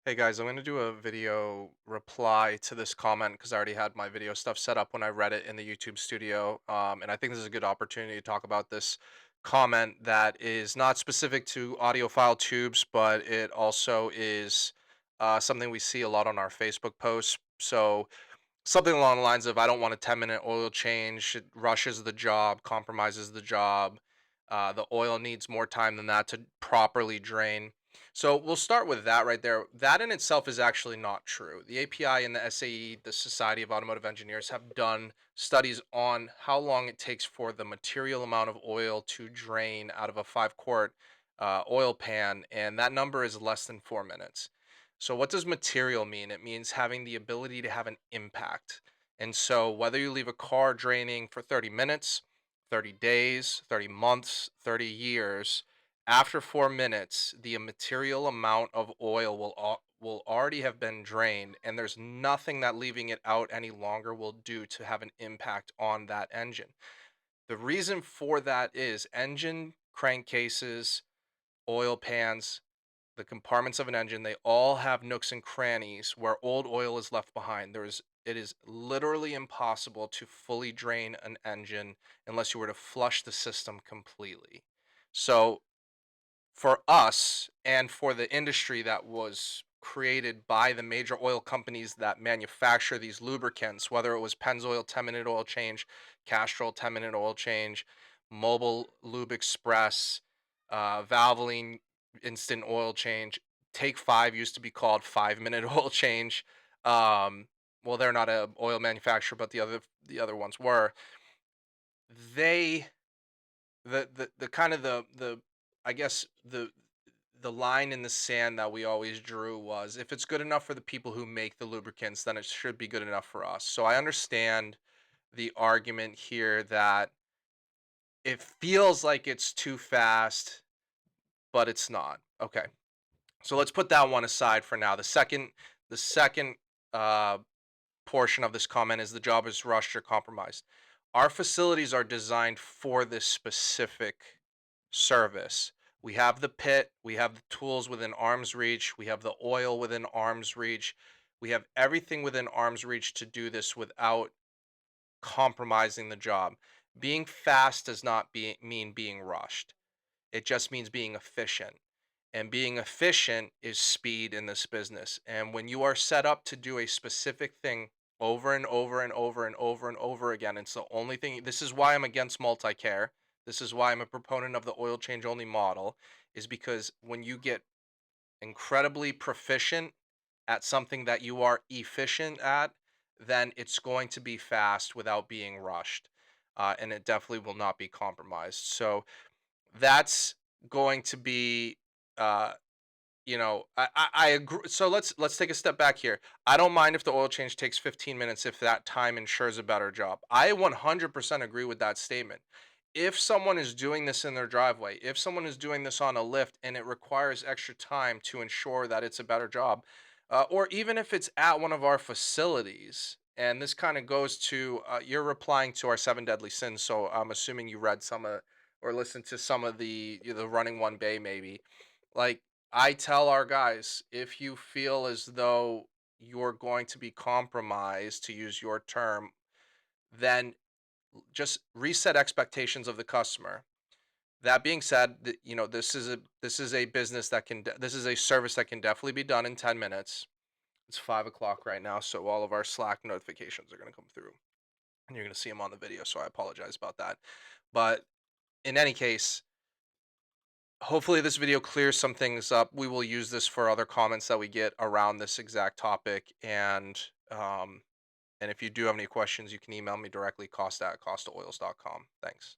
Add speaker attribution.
Speaker 1: Hey guys, I'm going to do a video reply to this comment because I already had my video stuff set up when I read it in the YouTube studio. And I think this is a good opportunity to talk about this comment that is not specific to audiophile tubes, but it also is something we see a lot on our Facebook posts. So, something along the lines of I don't want a 10-minute oil change, it rushes the job, compromises the job. The oil needs more time than that to properly drain. So we'll start with that right there. That in itself is actually not true. The API and the SAE, the Society of Automotive Engineers, have done studies on how long it takes for the material amount of oil to drain out of a 5 quart oil pan, and that number is less than 4 minutes. So, what does material mean? It means having the ability to have an impact. And so, whether you leave a car draining for 30 minutes, 30 days, 30 months, 30 years, after 4 minutes, the material amount of oil will already have been drained, and there's nothing that leaving it out any longer will do to have an impact on that engine. The reason for that is engine crankcases, oil pans, the compartments of an engine, they all have nooks and crannies where old oil is left behind. It is literally impossible to fully drain an engine unless you were to flush the system completely. So, for us and for the industry that was created by the major oil companies that manufacture these lubricants, whether it was Pennzoil 10-minute oil change, Castrol 10-minute oil change, Mobile Lube Express, Valvoline instant oil change. Take Five used to be called 5-minute oil change. Um, well, they're not a oil manufacturer, but the other ones were. They the kind of the I guess the line in the sand that we always drew was if it's good enough for the people who make the lubricants, then it should be good enough for us. So I understand the argument here that it feels like it's too fast, but it's not. Okay. So let's put that one aside for now. The second uh portion of this comment is the job is rushed or compromised. Our facilities are designed for this specific service. We have the pit, we have the tools within arm's reach, we have the oil within arm's reach. We have everything within arm's reach to do this without compromising the job. Being fast does not mean being rushed. It just means being efficient. And being efficient is speed in this business. And when you are set up to do a specific thing over and over and over and over and over again, it's the only thing. This is why I'm against multi care. This is why I'm a proponent of the oil change only model, is because when you get incredibly proficient at something that you are efficient at, then it's going to be fast without being rushed. And it definitely will not be compromised. So, that's going to be uh I agree. So let's take a step back here. I don't mind if the oil change takes 15 minutes if that time ensures a better job. I 100% agree with that statement. If someone is doing this in their driveway, if someone is doing this on a lift and it requires extra time to ensure that it's a better job, or even if it's at one of our facilities, and this kind of goes to you're replying to our seven deadly sins, so I'm assuming you read some of or listened to some of the running one bay maybe. Like, I tell our guys, if you feel as though you're going to be compromised, to use your term, then just reset expectations of the customer. That being said, this is a business that this is a service that can definitely be done in 10 minutes. It's 5 o'clock right now, so all of our Slack notifications are going to come through, and you're going to see them on the video. So I apologize about that. But in any case, hopefully this video clears some things up. We will use this for other comments that we get around this exact topic. And if you do have any questions, you can email me directly, costa@costaoils.com. Thanks.